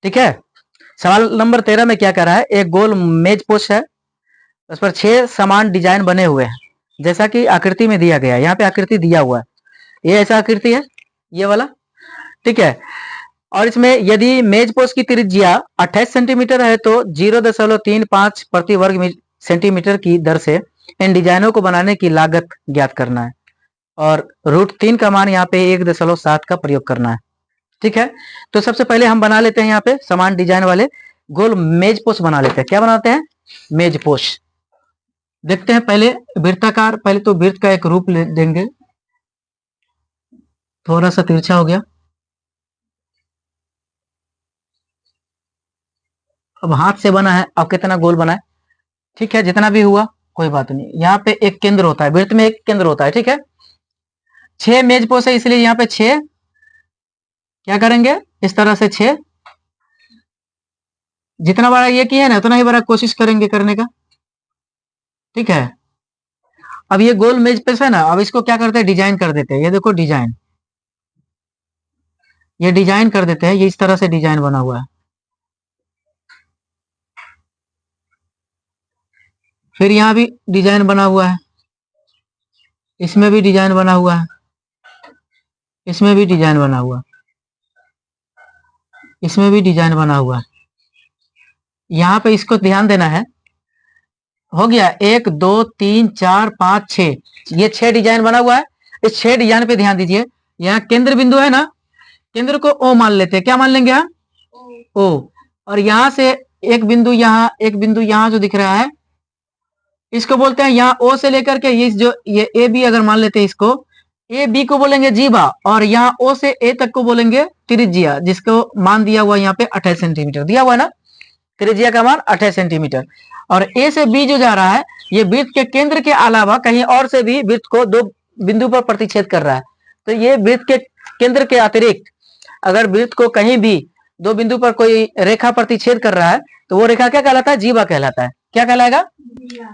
ठीक है। सवाल नंबर 13 में क्या कर रहा है, एक गोल मेज पोस्ट है, उस पर 6 समान डिजाइन बने हुए हैं जैसा कि आकृति में दिया गया है। यहाँ पे आकृति दिया हुआ है, ये ऐसा आकृति है, ये वाला। ठीक है। और इसमें यदि मेज पोस्ट की त्रिज्या 28 सेंटीमीटर है तो 0.35 प्रति वर्ग सेंटीमीटर की दर से इन डिजाइनों को बनाने की लागत ज्ञात करना है, और √3 का मान यहाँ पे 1.7 का प्रयोग करना है। ठीक है। तो सबसे पहले हम बना लेते हैं यहाँ पे समान डिजाइन वाले गोल मेज पोस्ट बना लेते हैं। क्या बनाते हैं? मेज पोस्ट। देखते हैं पहले वृत्ताकार, पहले तो वृत्त का एक रूप ले देंगे, थोड़ा सा तिरछा हो गया। अब हाथ से बना है, अब कितना गोल बना है। ठीक है, जितना भी हुआ कोई बात नहीं। यहाँ पे एक केंद्र होता है, वृत्त में एक केंद्र होता है। ठीक है, 6 मेज पोस्ट है, इसलिए यहाँ पे 6 क्या करेंगे, इस तरह से 6, जितना बड़ा ये किया है ना उतना ही बड़ा कोशिश करेंगे करने का। ठीक है। अब ये गोल मेज पोस्ट है ना, अब इसको क्या करते हैं, डिजाइन कर देते हैं। ये देखो डिजाइन, ये डिजाइन कर देते हैं, ये इस तरह से डिजाइन बना हुआ है। फिर यहाँ भी डिजाइन बना हुआ है, इसमें भी डिजाइन बना हुआ है, इसमें भी डिजाइन बना हुआ है, इसमें भी डिजाइन बना हुआ है। यहाँ पे इसको ध्यान देना है। हो गया 1 2 3 4 5 6, ये 6 डिजाइन बना हुआ है। इस 6 डिजाइन पे ध्यान दीजिए। यहाँ केंद्र बिंदु है ना, केंद्र को O मान लेते हैं। क्या मान लेंगे हम? O। और यहाँ से एक बिंदु यहाँ, एक बिंदु यहाँ जो दिख रहा है, इसको बोलते हैं, यहाँ O से लेकर के ये ए बी अगर मान लेते हैं इसको, ए बी को बोलेंगे जीवा, और यहाँ O से ए तक को बोलेंगे त्रिज्या, जिसको मान दिया हुआ यहाँ पे 28 सेंटीमीटर दिया हुआ है ना, त्रिज्या का मान 28 सेंटीमीटर। और ए से बी जो जा रहा है, ये वृत्त के केंद्र के अलावा कहीं और से भी वृत्त को 2 बिंदु पर प्रतिच्छेद कर रहा है। तो ये वृत्त के केंद्र के अतिरिक्त अगर वृत्त को कहीं भी 2 बिंदु पर कोई रेखा प्रतिच्छेद कर रहा है तो वो रेखा क्या कहलाता है? जीवा कहलाता है। क्या कहलाएगा?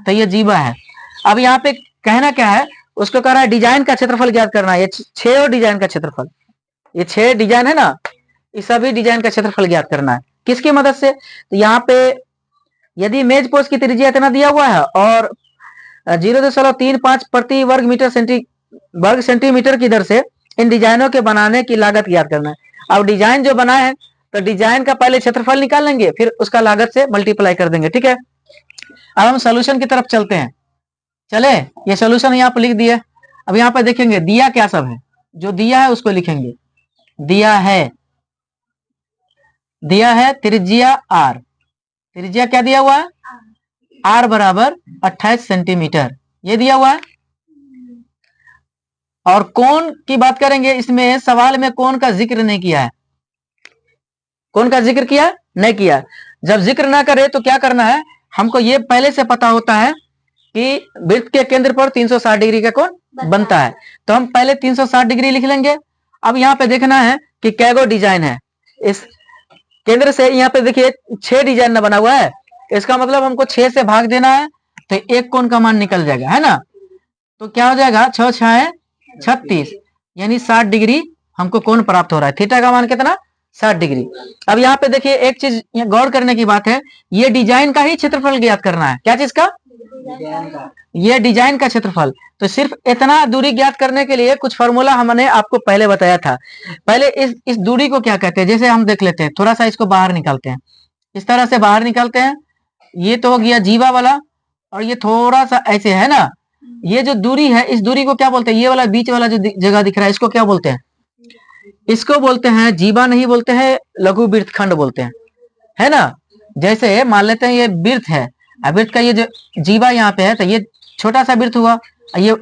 तो ये जीवा है। अब यहाँ पे कहना क्या है, उसको कह रहा है डिजाइन का क्षेत्रफल ज्ञात करना है। ये 6 और डिजाइन का क्षेत्रफल, ये 6 डिजाइन है ना, इस सभी डिजाइन का क्षेत्रफल ज्ञात करना है। किसकी मदद से? तो यहाँ पे यदि मेज पोस्ट की त्रिज्या इतना दिया हुआ है और 0.35 प्रति वर्ग सेंटीमीटर की दर से इन डिजाइनों के बनाने की लागत ज्ञात करना है। अब डिजाइन जो बना है तो डिजाइन का पहले क्षेत्रफल निकाल लेंगे, फिर उसका लागत से मल्टीप्लाई कर देंगे। ठीक है। अब हम सोल्यूशन की तरफ चलते हैं। चले, ये सोल्यूशन यहाँ पर लिख दिए। अब यहाँ पर देखेंगे दिया क्या सब है, जो दिया है उसको लिखेंगे। दिया है त्रिज्या r, त्रिज्या क्या दिया हुआ है? r बराबर 28 सेंटीमीटर, ये दिया हुआ है। और कोण की बात करेंगे, इसमें सवाल में कोण का जिक्र नहीं किया है। कोण का जिक्र किया नहीं किया। जब जिक्र ना करे तो क्या करना है, हमको ये पहले से पता होता है कि वृत्त के केंद्र पर 360 डिग्री का कोण बनता है, तो हम पहले 360 डिग्री लिख लेंगे। अब यहाँ पे देखना है कि कैगो डिजाइन है। इस केंद्र से यहाँ पे देखिए 6 डिजाइन ना बना हुआ है, इसका मतलब हमको 6 से भाग देना है तो एक कोण का मान निकल जाएगा, है ना। तो क्या हो जाएगा, 6 6 36, यानी 60 डिग्री हमको कोण प्राप्त हो रहा है। थीटा का मान कितना? 60 डिग्री। अब यहाँ पे देखिए एक चीज गौर करने की बात है, ये डिजाइन का ही क्षेत्रफल ज्ञात करना है। क्या चीज का? ये डिजाइन का क्षेत्रफल। तो सिर्फ इतना दूरी ज्ञात करने के लिए कुछ फॉर्मूला हमने आपको पहले बताया था। पहले इस दूरी को क्या कहते हैं, जैसे हम देख लेते हैं, थोड़ा सा इसको बाहर निकालते हैं, इस तरह से बाहर निकालते हैं। ये तो हो गया जीवा वाला, और ये थोड़ा सा ऐसे है ना, ये जो दूरी है इस दूरी को क्या बोलते हैं? ये वाला बीच वाला जो जगह दिख रहा है इसको क्या बोलते हैं? इसको बोलते हैं जीवा नहीं बोलते हैं, लघु वृत्तखंड बोलते हैं, है ना। जैसे मान लेते हैं ये वृत्त है, वृत्त का ये जो जीवा यहाँ पे है, तो ये छोटा सा वृत्त हुआ, ये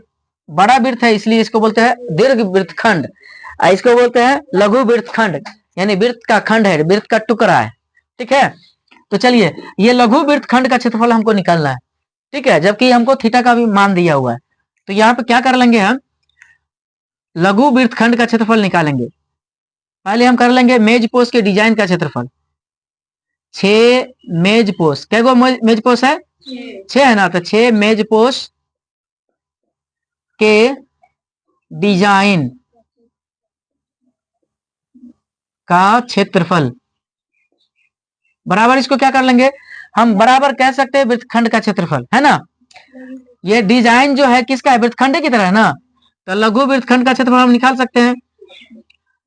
बड़ा वृत्त है, इसलिए इसको बोलते हैं दीर्घ वृत्तखंड, इसको बोलते हैं लघु वृत्तखंड, यानी वृत्त का खंड है, वृत्त का टुकड़ा है। ठीक है। तो चलिए, ये लघु वृत्तखंड का क्षेत्रफल हमको निकालना है। ठीक है, जबकि हमको थीटा का भी मान दिया हुआ है। तो यहाँ पे क्या कर लेंगे, हम लघु वृत्तखंड का क्षेत्रफल निकालेंगे। पहले हम कर लेंगे मेज पोस्ट के डिजाइन का क्षेत्रफल। 6 मेज पोस्ट, क्या गो मेज पोस्ट है? 6 है ना, तो 6 मेज पोस्ट के डिजाइन का क्षेत्रफल बराबर इसको क्या कर लेंगे, हम बराबर कह सकते हैं वृत्तखंड का क्षेत्रफल, है ना। ये डिजाइन जो है किसका है, वृत्तखंड की तरह है ना, तो लघु वृत्तखंड का क्षेत्रफल हम निकाल सकते हैं,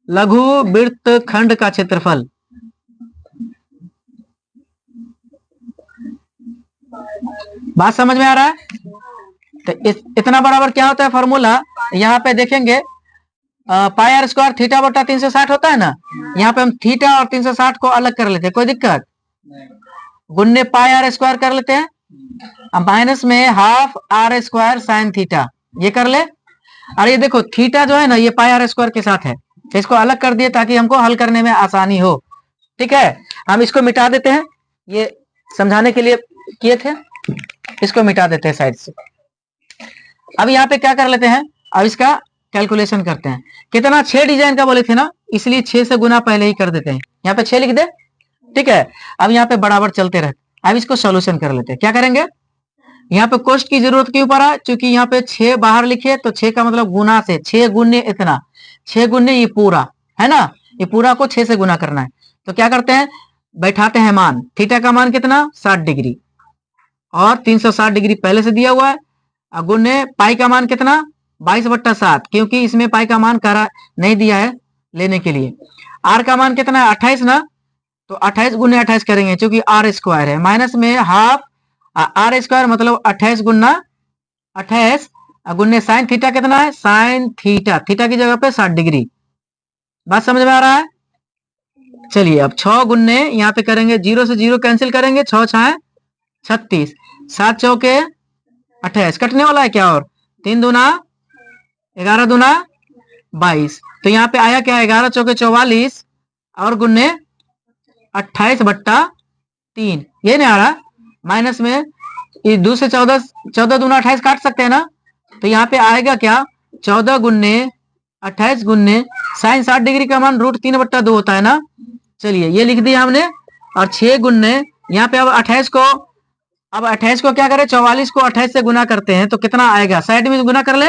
लघु वृत्तखंड का क्षेत्रफल। बात समझ में आ रहा है। तो इतना बराबर क्या होता है फॉर्मूला, यहाँ पे देखेंगे पाई आर स्क्वायर थीटा बटा 360 होता है ना, यहाँ पे हम थीटा और 360 को अलग कर लेते हैं, कोई दिक्कत, गुन्ने पाई आर स्क्वायर कर लेते हैं, अब माइनस में half R square sine theta, ये कर ले। और ये देखो थीटा जो है ना ये पाई आर स्क्वायर के साथ है, तो इसको अलग कर दिए ताकि हमको हल करने में आसानी हो। ठीक है, हम इसको मिटा देते हैं, ये समझाने के लिए किए थे, इसको मिटा देते हैं साइड से। अब यहाँ पे क्या कर लेते हैं, अब इसका कैलकुलेशन करते हैं, कितना 6 डिजाइन का बोले थे ना, इसलिए 6 से गुना पहले ही कर देते हैं, यहाँ पे 6 लिख दे। ठीक है, अब यहाँ पे बराबर चलते रहते, अब इसको सोल्यूशन कर लेते हैं। क्या करेंगे, यहाँ पे कोष्ट की जरूरत क्यों पड़ा, क्योंकि यहाँ पे 6 बाहर लिखे तो 6 का मतलब गुना से, 6 गुने इतना, 6 गुने ये पूरा है ना, ये पूरा को 6 से गुना करना है। तो क्या करते हैं, बैठाते हैं मान, थीटा का मान कितना 60 डिग्री और 360 डिग्री पहले से दिया हुआ है, गुने पाई का मान कितना 22/7, क्योंकि इसमें पाई का मान करा नहीं दिया है लेने के लिए। आर का मान कितना है 28 ना, तो 28 गुने 28 करेंगे क्योंकि आर स्क्वायर है, माइनस में हाफ आर स्क्वायर मतलब 28 गुना 28 गुने साइन थीटा कितना है, साइन थीटा, थीटा की जगह पे 60 डिग्री। बात समझ में आ रहा है। चलिए अब 6 गुन्ने यहाँ पे करेंगे, 0 से 0 कैंसिल करेंगे, 6 6 36, 7 चौके 28, कटने वाला है क्या, और 3 दूना 11 दूना 22, तो यहाँ पे आया क्या 11 चौके 44 और गुन्ने 28/3, ये नहीं आ रहा, माइनस में 2 से 14 दूना 28 काट सकते हैं ना, तो यहाँ पे आएगा क्या 14 गुन्ने 28 गुन्ने साइन 60 डिग्री का मान √3/2 होता है ना। चलिए ये लिख दिया हमने, और 6 गुन्ने यहाँ पे अब 28 को, अब 28 को क्या करें, 44 को 28 से गुना करते हैं तो कितना आएगा, साइड में गुना कर ले,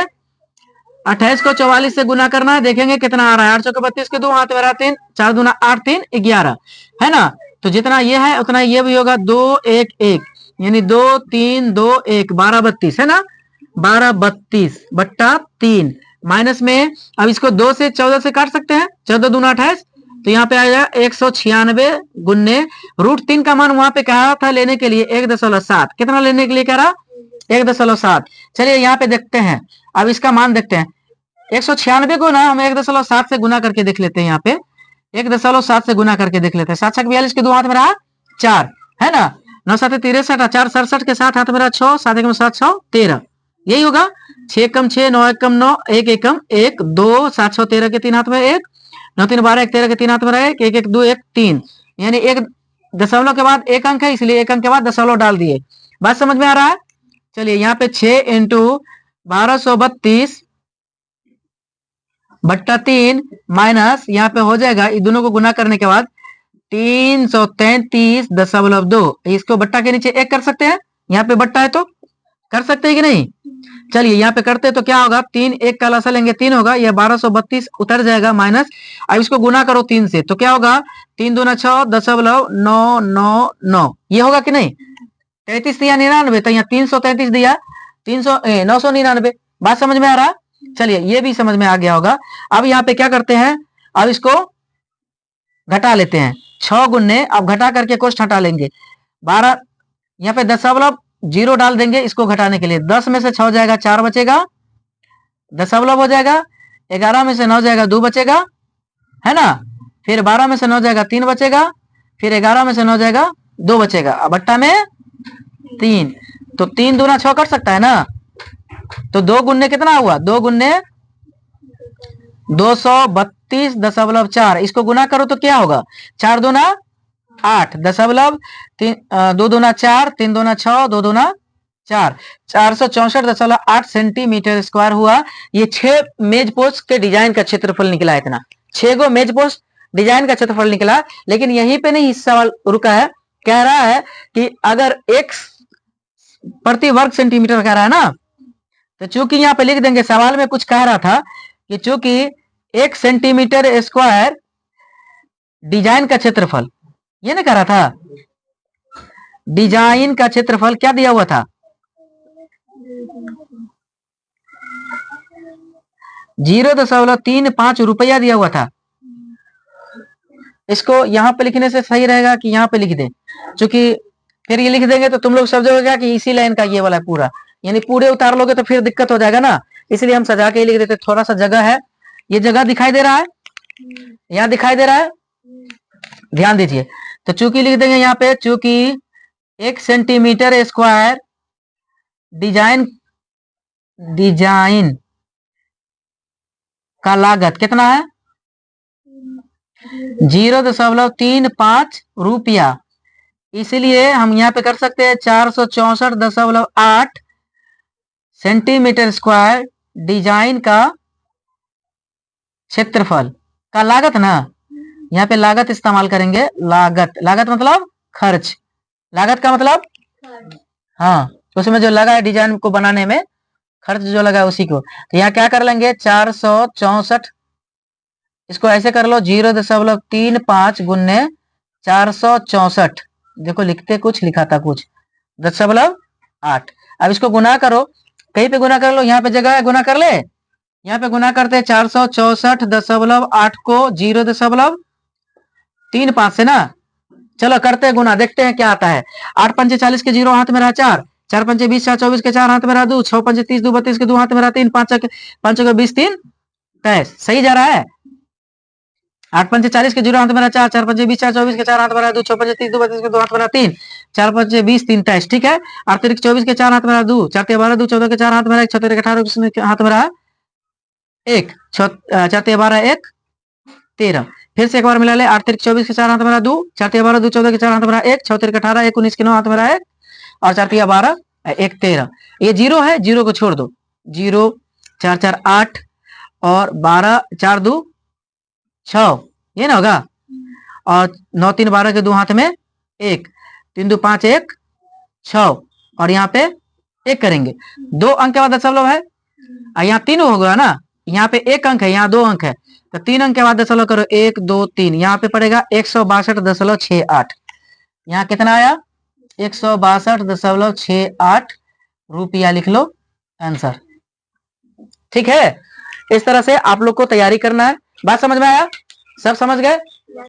28 को 44 से गुना करना है, देखेंगे कितना आ रहा है, 8 चौके 32 के 2 हाथ में 3, 4 दूना 8 3 11 है ना, तो जितना ये है उतना ये भी होगा, 2 1 1 यानी 2 3 2 1 12 32 है ना, 12 32/3, माइनस में अब इसको 2 से 14 से काट सकते हैं, 14 दूना 28, तो यहाँ पे आएगा 196 गुन्ने √3 का मान वहां पे कहा था लेने के लिए 1.7, कितना लेने के लिए कह रहा 1.7। चलिए यहाँ पे देखते हैं, अब इसका मान देखते हैं, 196 को ना हम 1.7 से गुना करके देख लेते हैं, यहाँ पे 1.7 से गुना करके देख लेते हैं, 7 6 42 के 2 हाथ में रहा 4 है ना, 9 7 63 4 67 के 7 हाथ में रहा 6, 7 1 7 6 13, यही होगा, 6 कम 6 9 1 कम 9 1 1 कम 1 2 7 6 13 के 3 हाथ में 1 9 3 12 1 13 के 3 हाथ में रहा 1 1 2 1 3, यानी 1 दशमलव के बाद 1 अंक है, इसलिए 1 अंक के बाद दशमलव डाल दिए। बात समझ में आ रहा है। चलिए यहाँ पे 6 × 1232/3 माइनस यहाँ पे हो जाएगा, इन दोनों को गुना करने के बाद 333.2, इसको बट्टा के नीचे 1 कर सकते हैं, यहाँ पे बट्टा है तो कर सकते हैं कि नहीं। चलिए यहाँ पे करते तो क्या होगा, 3 1 का लसा लेंगे 3 होगा, यह 1232 उतर जाएगा माइनस, अब इसको गुना करो 3 से तो क्या होगा, 3 दूना 6 .999, ये होगा कि नहीं, 33 दिया 99, तो यहाँ 333 दिया 999। बात समझ में आ रहा, चलिए ये भी समझ में आ गया होगा। अब यहाँ पे क्या करते हैं, अब इसको घटा लेते हैं, 6 गुन्ने अब घटा करके कोष्ठ हटा लेंगे, 12 यहाँ पे दशमलव 0 डाल देंगे इसको घटाने के लिए, 10 में से 6 जाएगा 4 बचेगा, दशमलव हो जाएगा, 11 में से 9 जाएगा 2 बचेगा है ना, फिर 12 में से 9 जाएगा 3 बचेगा, फिर 11 में से 9 जाएगा 2 बचेगा, अब बट्टा में 3, तो 3 दूना 6 कर सकता है ना, तो 2 गुन्ने कितना हुआ, 2 गुन्ने 232.4, इसको गुना करो तो क्या होगा, 4 दूना 8 दशमलव 2 दूना 4 3 दूना 6 2 दूना 4 464.8 सेंटीमीटर स्क्वायर हुआ। ये 6 मेज पोस्ट के डिजाइन का क्षेत्रफल निकला, इतना 6 गो मेज पोस्ट डिजाइन का क्षेत्रफल निकला। लेकिन यहीं पे नहीं सवाल रुका है, कह रहा है कि अगर x प्रति वर्ग सेंटीमीटर कह रहा है ना, तो चूंकि यहाँ पे लिख देंगे, सवाल में कुछ कह रहा था कि चूंकि 1 सेंटीमीटर स्क्वायर डिजाइन का क्षेत्रफल ये ना कह रहा था। डिजाइन का क्षेत्रफल क्या दिया हुआ था? 0.35 रुपया दिया हुआ था। इसको यहाँ पे लिखने से सही रहेगा कि यहाँ पे लिख दे, क्योंकि फिर ये लिख देंगे तो तुम लोग समझोगे कि इसी लाइन का ये वाला पूरा, यानी पूरे उतार लोगे तो फिर दिक्कत हो जाएगा ना, इसलिए हम सजा के ही लिख देते। थोड़ा सा जगह है, ये जगह दिखाई दे रहा है, यहाँ दिखाई दे रहा है, ध्यान दीजिए। तो चूंकि लिख देंगे यहाँ पे, चूंकि 1 सेंटीमीटर स्क्वायर डिजाइन का लागत कितना है? 0.35 रुपया। इसलिए हम यहाँ पे कर सकते हैं 464.8 सेंटीमीटर स्क्वायर डिजाइन का क्षेत्रफल का लागत ना, यहाँ पे लागत इस्तेमाल करेंगे। लागत, लागत मतलब खर्च, लागत का मतलब हाँ, उसमें जो लगा है डिजाइन को बनाने में खर्च जो लगा है उसी को। तो यहाँ क्या कर लेंगे, 464, इसको ऐसे कर लो 0.35 गुने 464, देखो लिखते कुछ लिखा था कुछ 0.8। अब इसको गुना करो, कहीं पे गुना कर लो, यहाँ पे जगह है गुना कर ले, यहाँ पे गुना करते हैं 464.8 को 0.35 से ना। चलो करते हैं गुना, देखते हैं क्या आता है। 8 पंचे 40 के 0 हाथ में रहा 4, 4 पंचे 20, 4 24 के 4 हाथ में रहा 2, 6 पंचे 30, 2 32 के 2 हाथ में रहा 3, 5 के 20, 3 23। सही जा रहा है। 8 पंचे 40 के 0 हाथ में रहा 4, 4 पंचे 20, 4 24 के 4 हाथ में रहा 2, 6 पंचे 30, 2 32 के 2 हाथ में रहा 3, 4 पंचे 20, 3 23। ठीक है। 8 तिरिक 24 के 4 हाथ में रहा 2, 4 तिया 12, 2 14 के 4 हाथ में रहा 1, 6 तिरिक 18 के हाथ में रहा 1, 4 तिया 12 1 13। फिर से एक बार मिला ले, 8 तिरिक 24 के 4 हाथ में रहा 2, 4 तिया 12, 2 14 के 4 हाथ में रहा 1, 6 तिरिक 18 1 19 के 9 हाथ में रहा 1, और 4 तिया 12 1 13। ये 0 है, 0 को छोड़ दो, 0 4 4 8 और 12 4 2 6, ये ना होगा। और 9 3 12 के 2 हाथ में 1, 3 2 5 1 6, और यहाँ पे 1 करेंगे। 2 अंक के बाद दशमलव है, यहाँ 3 होगा ना, यहाँ पे 1 अंक है, यहाँ 2 अंक है, तो 3 अंक के बाद दशमलव करो 1 2 3, यहाँ पे पड़ेगा 162.68। यहाँ कितना आया? 162.68 रुपया लिख लो आंसर। ठीक है। इस तरह से आप लोग को तैयारी करना है। बात समझ में आया? सब समझ गए?